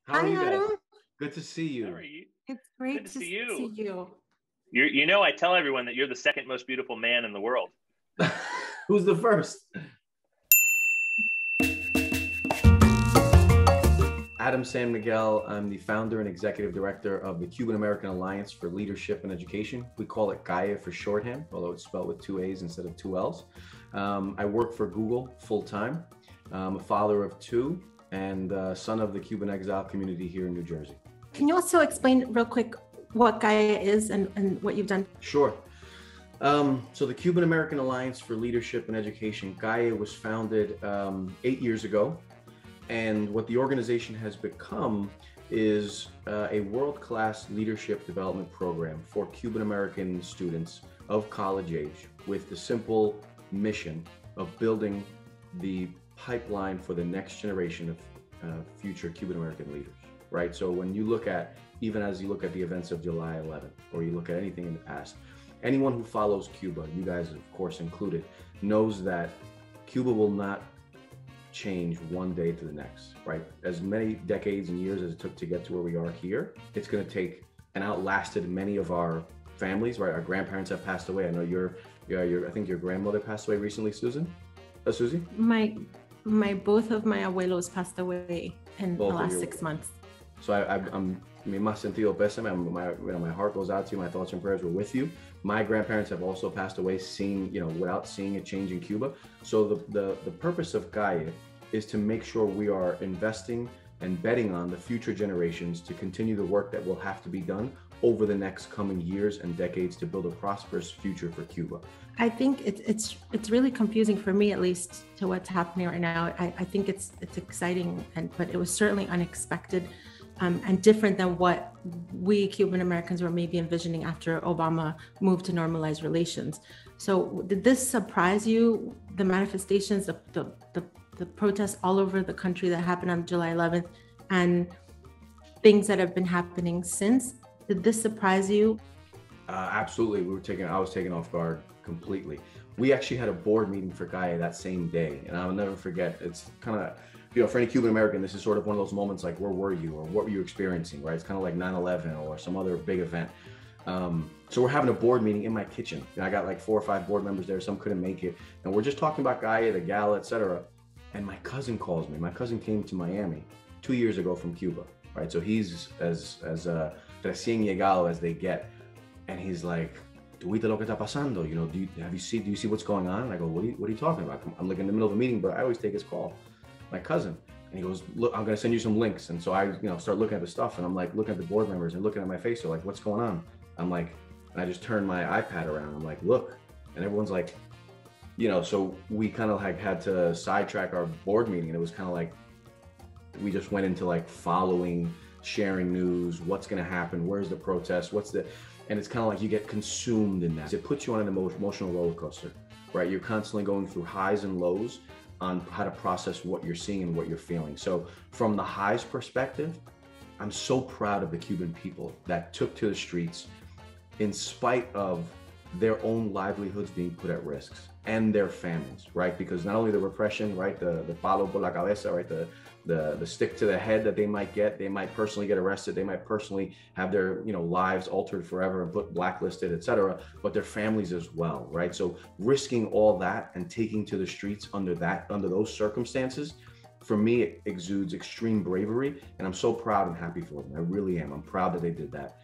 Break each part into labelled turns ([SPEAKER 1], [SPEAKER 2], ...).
[SPEAKER 1] How are
[SPEAKER 2] Hi,
[SPEAKER 1] you guys?
[SPEAKER 2] Adam.
[SPEAKER 1] Good to see
[SPEAKER 3] How
[SPEAKER 1] you.
[SPEAKER 3] are you?
[SPEAKER 2] It's
[SPEAKER 3] Good
[SPEAKER 2] great
[SPEAKER 3] to
[SPEAKER 2] to
[SPEAKER 3] see
[SPEAKER 2] see
[SPEAKER 3] you.
[SPEAKER 2] you.
[SPEAKER 3] I tell everyone that you're the second most beautiful man in the world.
[SPEAKER 1] Who's the first? Adam San Miguel. I'm the founder and executive director of the Cuban American Alliance for Leadership and Education. We call it CAALE for shorthand, although it's spelled with two A's instead of two L's. I work for Google full-time. I'm a father of two and son of the Cuban exile community here in New Jersey.
[SPEAKER 2] Can you also explain real quick what Gaia is and what you've done?
[SPEAKER 1] Sure. So the Cuban American Alliance for Leadership and Education, CAALE, was founded 8 years ago. And what the organization has become is a world-class leadership development program for Cuban American students of college age with the simple mission of building the pipeline for the next generation of future Cuban American leaders, right? So when you look at, even as you look at the events of July 11th, or you look at anything in the past, anyone who follows Cuba, you guys of course included, knows that Cuba will not change one day to the next, right? As many decades and years as it took to get to where we are here, it's going to take and outlasted many of our families, right? Our grandparents have passed away. I know I think your grandmother passed away recently, Susie?
[SPEAKER 2] Both of my abuelos passed away in the last 6 months.
[SPEAKER 1] So I'm mi más sentido pésame. My heart goes out to you. My thoughts and prayers were with you. My grandparents have also passed away, without seeing a change in Cuba. So the purpose of Gaia is to make sure we are investing and betting on the future generations to continue the work that will have to be done over the next coming years and decades to build a prosperous future for Cuba.
[SPEAKER 2] I think it's really confusing for me, at least, to what's happening right now. I think it's exciting, but it was certainly unexpected. And different than what we Cuban Americans were maybe envisioning after Obama moved to normalize relations. So did this surprise you, the manifestations, the protests all over the country that happened on July 11th and things that have been happening since? Did this surprise you?
[SPEAKER 1] Absolutely. I was taken off guard completely. We actually had a board meeting for Gaia that same day, and I'll never forget. It's kind of, for any Cuban American, this is sort of one of those moments like, where were you, or what were you experiencing, right? It's kind of like 9/11 or some other big event. So we're having a board meeting in my kitchen, and I got like 4 or 5 board members there. Some couldn't make it, and we're just talking about Gaia, the gala, etc. And my cousin calls me. My cousin came to Miami 2 years ago from Cuba, right? So he's as recién llegado as they get, and he's like, "¿Tú viste lo que está pasando? Do you see what's going on?" And I go, "What are you talking about?" I'm like in the middle of a meeting, but I always take his call. My cousin, and he goes, "Look, I'm gonna send you some links." And so I, start looking at the stuff, and I'm like looking at the board members and looking at my face. They're like, "What's going on?" I'm like, and I just turned my iPad around. I'm like, "Look," and everyone's like, so we kind of like had to sidetrack our board meeting, and it was kind of like we just went into like following, sharing news, what's gonna happen, where's the protest, and it's kind of like you get consumed in that. It puts you on an emotional roller coaster, right? You're constantly going through highs and lows on how to process what you're seeing and what you're feeling. So from the highs perspective, I'm so proud of the Cuban people that took to the streets in spite of their own livelihoods being put at risk, and their families, right? Because not only the repression, right, the palo por la cabeza, right, the stick to the head that they might personally get arrested, they might personally have their lives altered forever and put blacklisted, etc., but their families as well, right? So risking all that and taking to the streets under those circumstances, for me, it exudes extreme bravery, and I'm so proud and happy for them. I really am. I'm proud that they did that.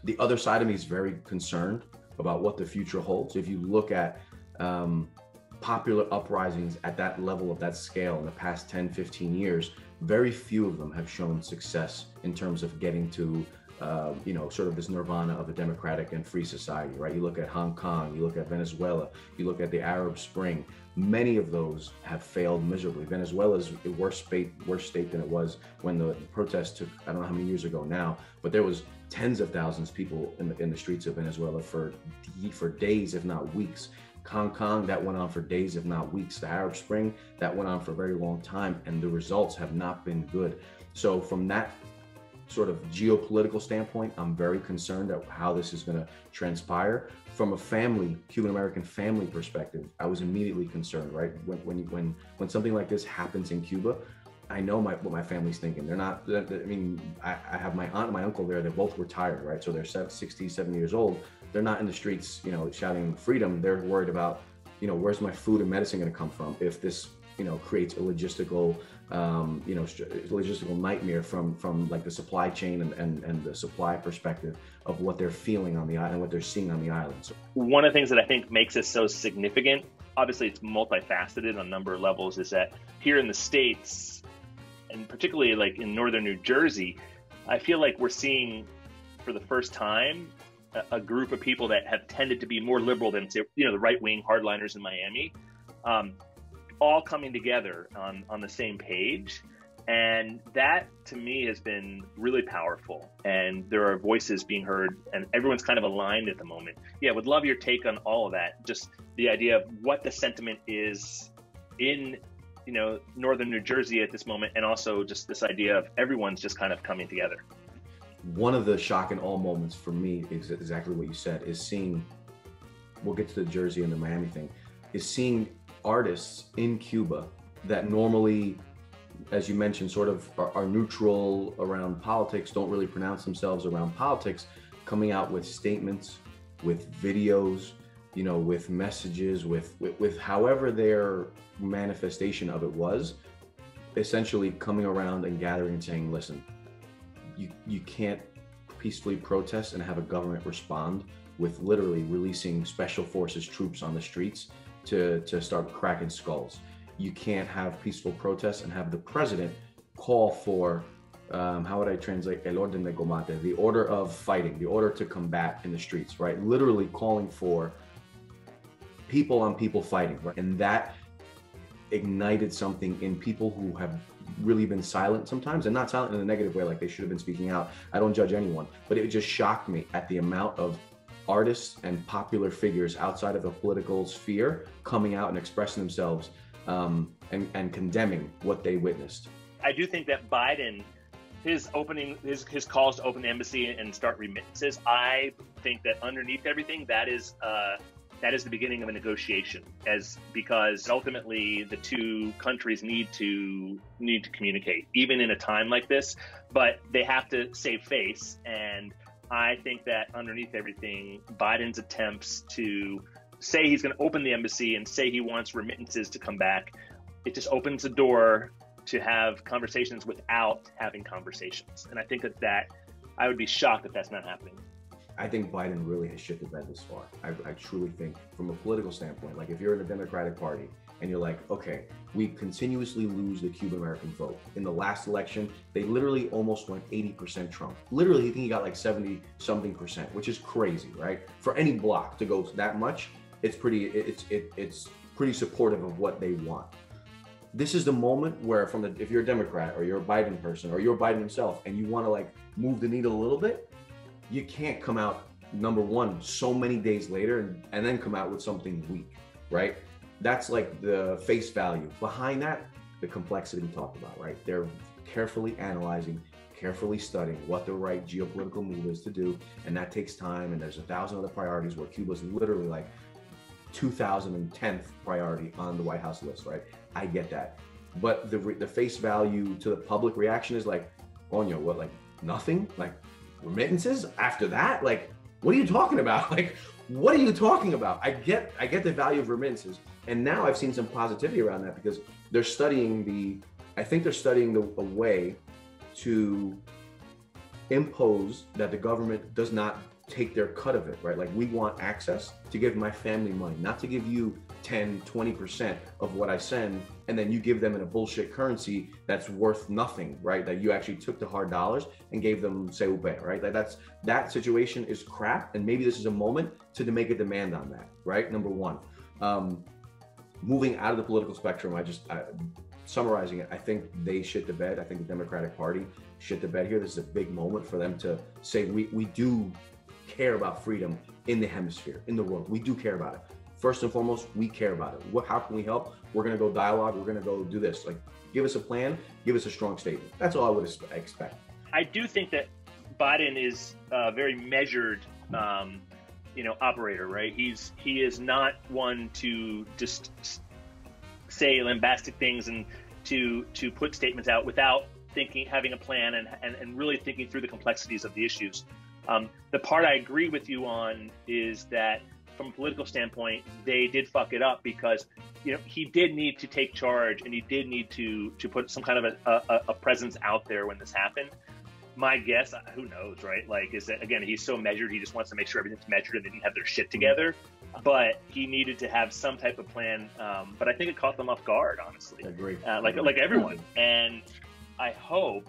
[SPEAKER 1] The other side of me is very concerned about what the future holds. If you look at popular uprisings at that level, of that scale in the past 10, 15 years, very few of them have shown success in terms of getting to, sort of this nirvana of a democratic and free society, right? You look at Hong Kong, you look at Venezuela, you look at the Arab Spring, many of those have failed miserably. Venezuela is a worse state than it was when the protests took, I don't know how many years ago now, but there was tens of thousands of people in the streets of Venezuela for days, if not weeks. Hong Kong, that went on for days, if not weeks. The Arab Spring, that went on for a very long time, and the results have not been good. So from that sort of geopolitical standpoint, I'm very concerned at how this is going to transpire. From a Cuban American family perspective, I was immediately concerned, right? When something like this happens in Cuba, I know what my family's thinking. They're not, I mean, I have my aunt and my uncle there. They're both retired, right? So they're 60, 70 years old. They're not in the streets, you know, shouting freedom. They're worried about, you know, where's my food and medicine going to come from if this, you know, creates a logistical, you know, logistical nightmare from like the supply chain and the supply perspective of what they're feeling on the island, what they're seeing on the island. So
[SPEAKER 3] one of the things that I think makes this so significant, obviously it's multifaceted on a number of levels, is that here in the States, and particularly like in northern New Jersey, I feel like we're seeing for the first time a group of people that have tended to be more liberal than, you know, the right-wing hardliners in Miami, all coming together on the same page. And that to me has been really powerful. And there are voices being heard and everyone's kind of aligned at the moment. Yeah, would love your take on all of that. Just the idea of what the sentiment is in, you know, northern New Jersey at this moment, and also just this idea of everyone's just kind of coming together.
[SPEAKER 1] One of the shock and awe moments for me is exactly what you said, is seeing, we'll get to the Jersey and the Miami thing, is seeing artists in Cuba that normally, as you mentioned, sort of are neutral around politics, don't really pronounce themselves around politics, coming out with statements, with videos, you know, with messages, with however their manifestation of it was, essentially coming around and gathering and saying, listen, you can't peacefully protest and have a government respond with literally releasing special forces troops on the streets to start cracking skulls. You can't have peaceful protests and have the president call for, how would I translate, el orden de combate, the order of fighting, the order to combat in the streets, right? Literally calling for people on people fighting, right? And that ignited something in people who have really been silent sometimes, and not silent in a negative way, like they should have been speaking out. I don't judge anyone, but it just shocked me at the amount of artists and popular figures outside of the political sphere coming out and expressing themselves and condemning what they witnessed.
[SPEAKER 3] I do think that Biden, his calls to open the embassy and start remittances, I think that underneath everything, that is the beginning of a negotiation, because ultimately the two countries need to communicate, even in a time like this, but they have to save face. And I think that underneath everything, Biden's attempts to say he's going to open the embassy and say he wants remittances to come back, it just opens the door to have conversations without having conversations. And I think that I would be shocked if that's not happening.
[SPEAKER 1] I think Biden really has shit the bed this far. I truly think, from a political standpoint, like if you're in the Democratic Party and you're like, okay, we continuously lose the Cuban American vote. In the last election, they literally almost went 80% Trump. Literally, I think he got like 70 something percent, which is crazy, right? For any bloc to go that much, it's pretty supportive of what they want. This is the moment where, if you're a Democrat or you're a Biden person or you're Biden himself and you want to like move the needle a little bit, you can't come out, number one, so many days later and then come out with something weak, right? That's like the face value. Behind that, the complexity we talked about, right? They're carefully analyzing, carefully studying what the right geopolitical move is to do, and that takes time, and there's 1,000 other priorities where Cuba's literally like 2010th priority on the White House list, right? I get that. But the face value to the public reaction is like, Onyo, what, like nothing? Like remittances after that? Like, what are you talking about? Like, what are you talking about? I get the value of remittances. And now I've seen some positivity around that because they're studying a way to impose that the government does not take their cut of it, right? Like, we want access to give my family money, not to give you 10, 20% of what I send, and then you give them in a bullshit currency that's worth nothing, right? That you actually took the hard dollars and gave them CUP, right? Like that situation is crap, and maybe this is a moment to make a demand on that, right? Number one. Moving out of the political spectrum, summarizing it, I think they shit the bed. I think the Democratic Party shit the bed here. This is a big moment for them to say, we do care about freedom in the hemisphere, in the world. We do care about it. First and foremost, we care about it. How can we help? We're going to go dialogue. We're going to go do this. Like, give us a plan. Give us a strong statement. That's all I would expect.
[SPEAKER 3] I do think that Biden is a very measured, operator, right? He is not one to just say lambastic things and to put statements out without having a plan and really thinking through the complexities of the issues. The part I agree with you on is that from a political standpoint, they did fuck it up because, he did need to take charge and he did need to put some kind of a presence out there when this happened. My guess, who knows, right? Like, is that, again, he's so measured, he just wants to make sure everything's measured and they didn't have their shit together. But he needed to have some type of plan. But I think it caught them off guard, honestly.
[SPEAKER 1] I agree.
[SPEAKER 3] Like everyone. And I hope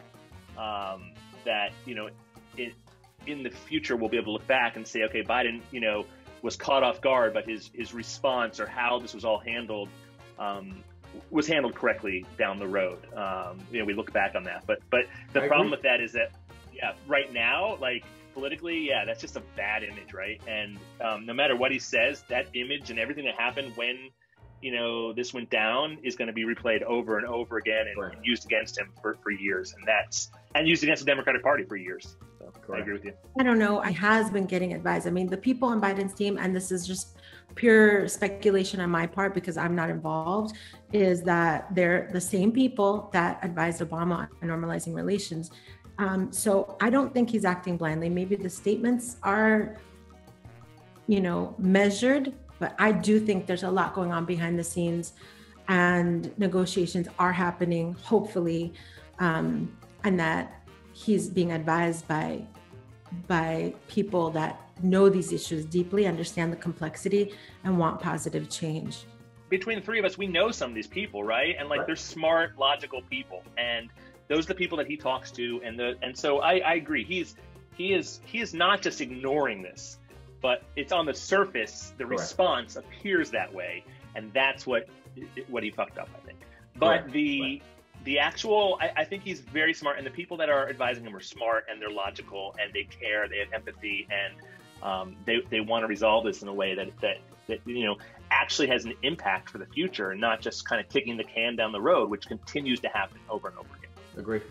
[SPEAKER 3] that, in the future, we'll be able to look back and say, okay, Biden, was caught off guard, but his response or how this was all handled was handled correctly down the road. We look back on that. But the problem with that is that, right now, like politically, that's just a bad image, right? And no matter what he says, that image and everything that happened when this went down is going to be replayed over and over again and used against him for years. And used against the Democratic Party for years. So I agree with you.
[SPEAKER 2] I don't know. I has been getting advised. I mean, the people on Biden's team, and this is just pure speculation on my part because I'm not involved, is that they're the same people that advised Obama on normalizing relations. So I don't think he's acting blindly. Maybe the statements are, measured, but I do think there's a lot going on behind the scenes and negotiations are happening, hopefully, and that he's being advised by people that know these issues deeply, understand the complexity, and want positive change.
[SPEAKER 3] Between the three of us, we know some of these people, right? And they're smart, logical people, and those are the people that he talks to. And so I agree. He is not just ignoring this, but it's on the surface. The response appears that way, and that's what he fucked up, I think. But the actual, I think he's very smart, and the people that are advising him are smart and they're logical and they care, they have empathy, and they want to resolve this in a way that actually has an impact for the future and not just kind of kicking the can down the road, which continues to happen over and over again.
[SPEAKER 1] Agree.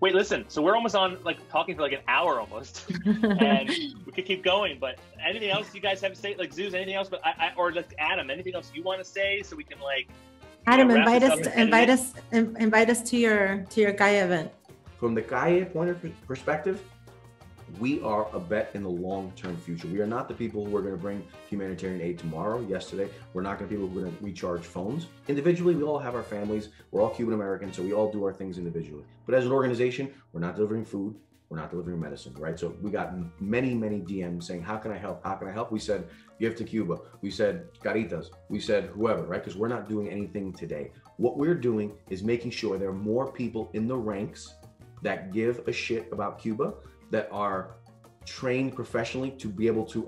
[SPEAKER 3] Wait, listen. So we're almost on talking for an hour almost, and we could keep going. But anything else you guys have to say? Zeus, anything else? But or Adam, anything else you want to say so we can
[SPEAKER 2] Adam, invite us to your CAALE event.
[SPEAKER 1] From the CAALE point of perspective, we are a bet in the long-term future. We are not the people who are going to bring humanitarian aid tomorrow, yesterday. We're not going to be people who are going to recharge phones. Individually, we all have our families. We're all Cuban American, so we all do our things individually. But as an organization, we're not delivering food. We're not delivering medicine, right? So we got many DMs saying, how can I help? How can I help? We said, give to Cuba. We said, Caritas. We said, whoever, right? Because we're not doing anything today. What we're doing is making sure there are more people in the ranks that give a shit about Cuba, that are trained professionally to be able to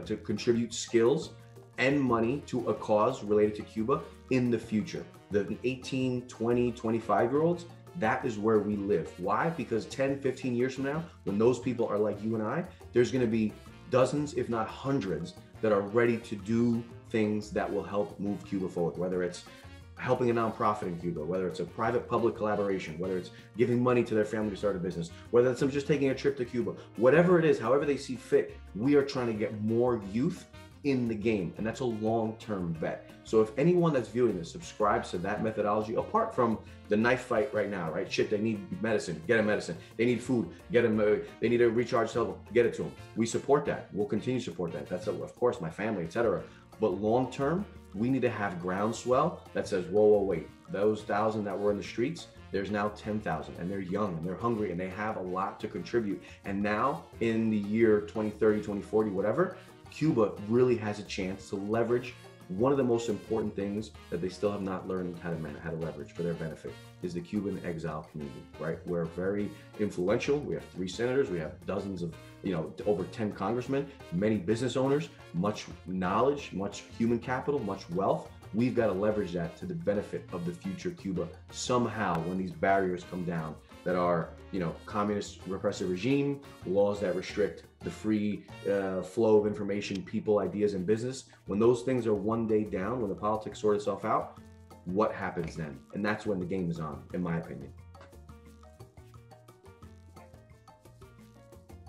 [SPEAKER 1] to contribute skills and money to a cause related to Cuba in the future. The 18, 20, 25-year-olds, that is where we live. Why? Because 10, 15 years from now, when those people are like you and I, there's going to be dozens, if not hundreds, that are ready to do things that will help move Cuba forward, whether it's helping a nonprofit in Cuba, whether it's a private-public collaboration, whether it's giving money to their family to start a business, whether it's them just taking a trip to Cuba, whatever it is, however they see fit, we are trying to get more youth in the game, and that's a long-term bet. So if anyone that's viewing this subscribes to that methodology, apart from the knife fight right now, right? Shit, they need medicine, get them medicine. They need food, get them. They need a recharge cell phone, get it to them. We support that. We'll continue to support that. That's of course my family, etc. But long-term, we need to have groundswell that says, whoa, wait, those 1,000 that were in the streets, there's now 10,000, and they're young and they're hungry and they have a lot to contribute. And now in the year 2030, 2040, whatever, Cuba really has a chance to leverage one of the most important things that they still have not learned how to leverage for their benefit is the Cuban exile community, right? We're very influential. We have 3 senators, we have dozens of, over 10 congressmen, many business owners, much knowledge, much human capital, much wealth. We've got to leverage that to the benefit of the future Cuba somehow when these barriers come down that are, communist repressive regime, laws that restrict the free flow of information, people, ideas, and business. When those things are one day down, when the politics sort itself out, what happens then? And that's when the game is on, in my opinion.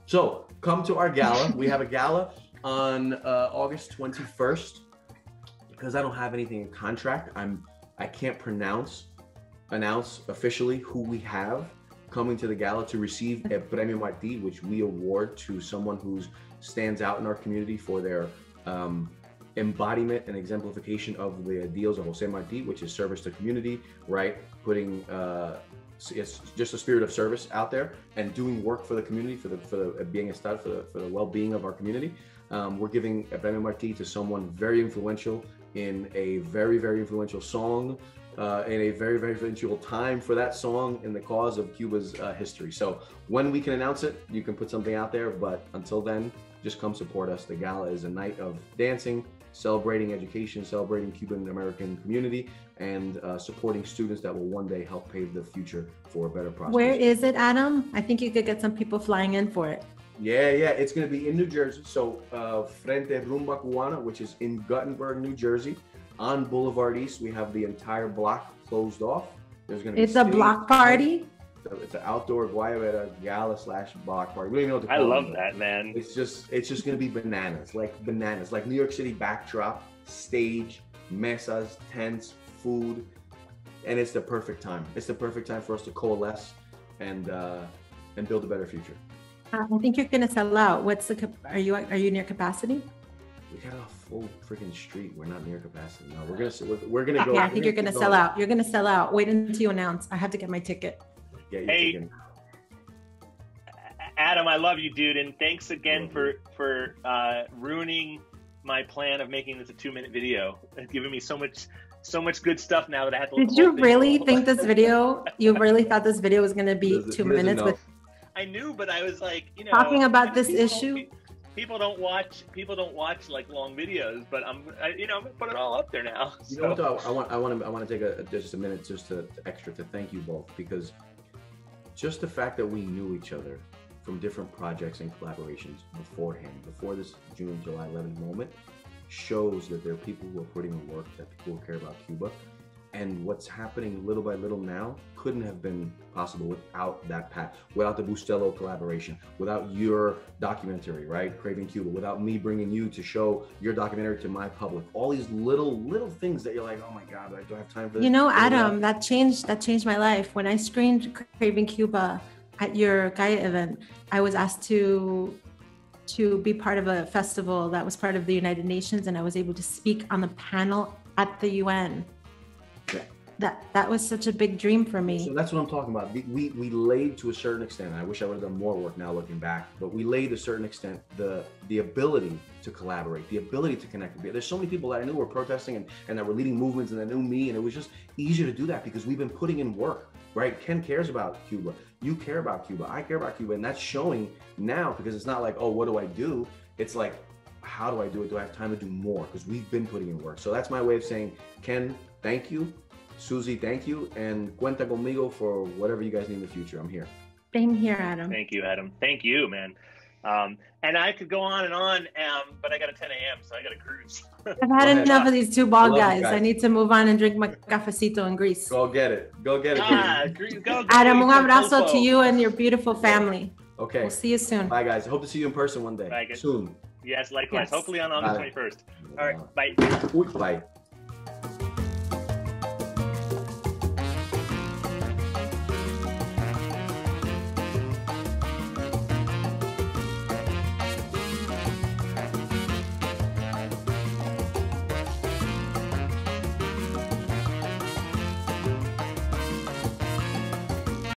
[SPEAKER 1] So come to our gala. We have a gala on August 21st. Because I don't have anything in contract, I'm I can't announce officially who we have coming to the gala to receive a Premio Martí, which we award to someone who stands out in our community for their embodiment and exemplification of the ideals of Jose Martí, which is service to community, right? Putting it's just a spirit of service out there and doing work for the community, for the being a stud, for the well-being of our community. We're giving a Premio Martí to someone very influential in a very, very influential song, in a very, very influential time for that song in the cause of Cuba's history. So when we can announce it, you can put something out there, but until then, just come support us. The gala is a night of dancing, celebrating education, celebrating Cuban American community, and supporting students that will one day help pave the future for a better prosperity.
[SPEAKER 2] Where is it, Adam? I think you could get some people flying in for it.
[SPEAKER 1] Yeah, it's going to be in New Jersey. So Frente Rumba Cubana, which is in Guttenberg, New Jersey, on Boulevard East. We have the entire block closed off. There's going to be
[SPEAKER 2] It's a block party.
[SPEAKER 1] It's an outdoor Guayabera gala / block party. We don't even know what to call it.
[SPEAKER 3] I love that, man.
[SPEAKER 1] It's just going to be bananas, like New York City backdrop, stage, mesas, tents, food, and it's the perfect time. It's the perfect time for us to coalesce and build a better future.
[SPEAKER 2] I think you're gonna sell out. Are you near capacity?
[SPEAKER 1] We got a full freaking street. We're not near capacity. No, we're gonna go.
[SPEAKER 2] Yeah, I think you're gonna sell out. You're gonna sell out. Wait until you announce. I have to get my ticket.
[SPEAKER 3] Hey, Adam, I love you, dude, and thanks again for ruining my plan of making this a 2-minute video. It's giving me so much good stuff now that I have to.
[SPEAKER 2] Did you really think this video? You really thought this video was gonna be 2 minutes?
[SPEAKER 3] I knew, but I was like,
[SPEAKER 2] talking about this issue.
[SPEAKER 3] People don't watch like long videos, but I'm gonna put it all up there now.
[SPEAKER 1] You know what though? I want to take just a minute just to thank you both, because just the fact that we knew each other from different projects and collaborations beforehand, before this June, July 11th moment, shows that there are people who are putting in work, that people who care about Cuba. And what's happening little by little now couldn't have been possible without that path, without the Bustelo collaboration, without your documentary, right? Craving Cuba, without me bringing you to show your documentary to my public. All these little things that you're like, oh my God, I don't have time for this.
[SPEAKER 2] Adam, that changed my life. When I screened Craving Cuba at your Gaia event, I was asked to be part of a festival that was part of the United Nations, and I was able to speak on the panel at the UN. That was such a big dream for me.
[SPEAKER 1] So that's what I'm talking about. We laid, to a certain extent, I wish I would have done more work now looking back, but we laid to a certain extent the ability to collaborate, the ability to connect. There's so many people that I knew were protesting and that were leading movements and that knew me, and it was just easier to do that because we've been putting in work, right? Ken cares about Cuba. You care about Cuba. I care about Cuba. And that's showing now, because it's not like, oh, what do I do? It's like, how do I do it? Do I have time to do more? Because we've been putting in work. So that's my way of saying, Ken, thank you. Susie, thank you, and cuenta conmigo for whatever you guys need in the future. I'm here.
[SPEAKER 2] Same here, Adam.
[SPEAKER 3] Thank you, Adam. Thank you, man. And I could go on, but I got a 10 a.m., so I got to cruise.
[SPEAKER 2] I've had enough of these two bald guys. I need to move on and drink my cafecito in Greece.
[SPEAKER 1] Go get it. Go.
[SPEAKER 2] Adam, un abrazo to you and your beautiful family.
[SPEAKER 1] Okay.
[SPEAKER 2] We'll see you soon.
[SPEAKER 1] Bye, guys. Hope to see you in person one day.
[SPEAKER 3] Bye,
[SPEAKER 1] soon.
[SPEAKER 3] Yes, likewise. Yes. Hopefully on August 21st. All right. Bye.
[SPEAKER 1] Bye.